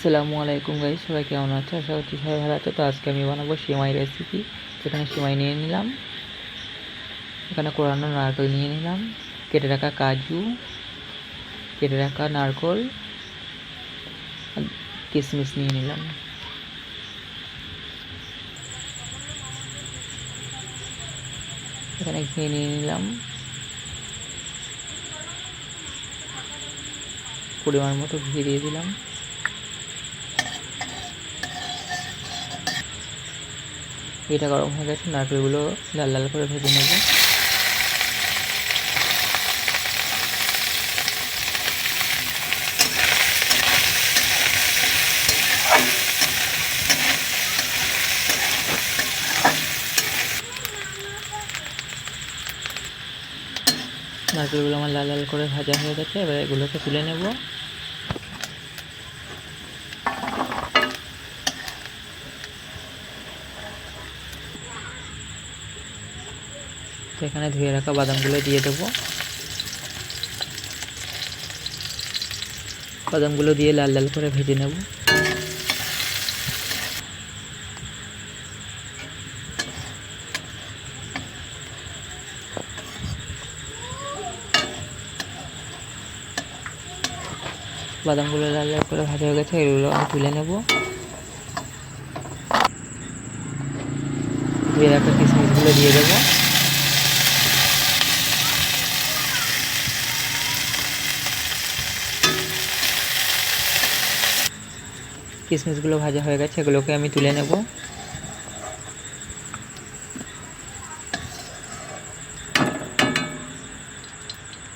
আসসালামু আলাইকুম গাইস, সবাই কেমন আছো? আশা করছি সবাই ভালো আছো। তো আজকে আমি বানাবো সেমাই রেসিপি। এখানে সেমাই নিয়ে নিলাম, এখানে কোরানো নারকেল নিয়ে নিলাম, কেটে রাখা কাজু, কেটে রাখা নারকেল, কিশমিশ নিয়ে নিলাম। এখানে ঘি নিয়ে নিলাম, পরিমাণ মতো ঘি দিয়ে দিলাম। ঘিটা গরম হয়ে গেছে, নারকেলগুলো লাল লাল করে ভেজে নেব। নারকেলগুলো আমার লাল লাল করে ভাজা হয়ে গেছে, এবার এগুলোকে তুলে নেব। এখানে ধুয়ে রাখা বাদামগুলো দিয়ে দেবো। বাদামগুলো দিয়ে লাল লাল করে ভেজে নেব। বাদামগুলো লাল লাল করে ভাজা হয়ে গেছে, এগুলো আমি তুলে নেব। ধুয়ে রাখা কিশমিশগুলো দিয়ে দেবো। কিশমিশগুলো ভাজা হয়ে গেছে, এগুলোকে আমি তুলে নেব।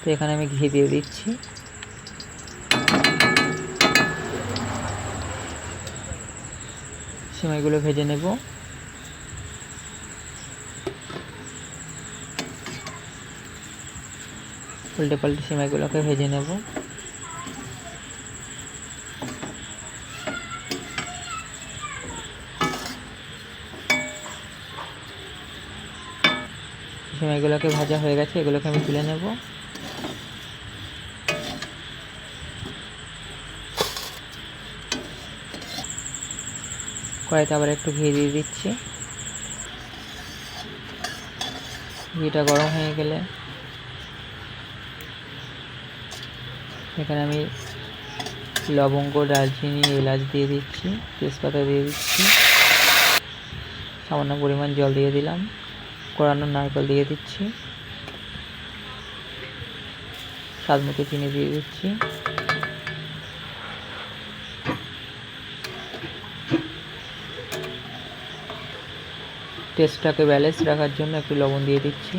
তো এখানে আমি ঘি দিয়ে দিচ্ছি। সেমাইগুলো ভেজে নেব। উল্টে পাল্টে সেমাইগুলোকে ভেজে নেব। সেমাইগুলোকে ভাজা হয়ে গেছে, এগুলোকে আমি তুলে নেব। কড়াইতে আবার একটু ঘি দিয়ে দিচ্ছি। ঘিটা গরম হয়ে গেলে এখানে আমি লবঙ্গ, দারচিনি, এলাচ দিয়ে দিচ্ছি, তেজপাতা দিয়ে দিচ্ছি, সামান্য পরিমাণ জল দিয়ে দিলাম, কোরানো নারকেল দিয়ে দিচ্ছি, স্বাদ মতো চিনি দিয়ে দিচ্ছি। টেস্টটাকে ব্যালেন্স রাখার জন্য একটু লবণ দিয়ে দিচ্ছি।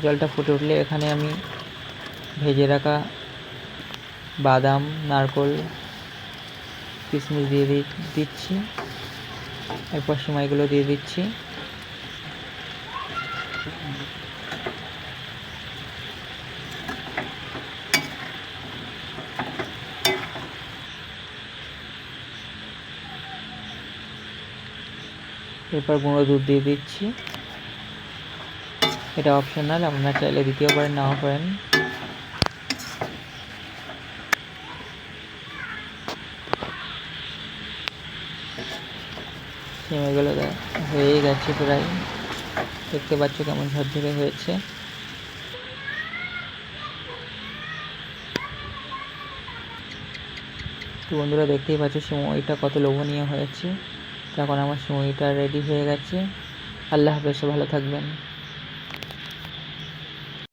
জলটা ফুটে উঠলে এখানে আমি ভেজে রাখা বাদাম, নারকেল, কিশমিশ দিয়ে দিচ্ছি। এরপর সেমাইগুলো দিয়ে দিচ্ছি। এরপর গুঁড়ো দুধ দিয়ে দিচ্ছি। এটা অপশনাল, আপনারা চাইলে দিতেও পারেন, নাও পারেন। সেমাইগুলো হয়ে গেছে প্রায়, দেখতে পাচ্ছ কেমন ঝরঝরে হয়েছে। তো বন্ধুরা, দেখতেই পাচ্ছ সেমাইটা কত লোভনীয় হয়েছে। তখন আমার সেমাইটা রেডি হয়ে গেছে। আল্লাহ হাফেজ, ভালো থাকবেন।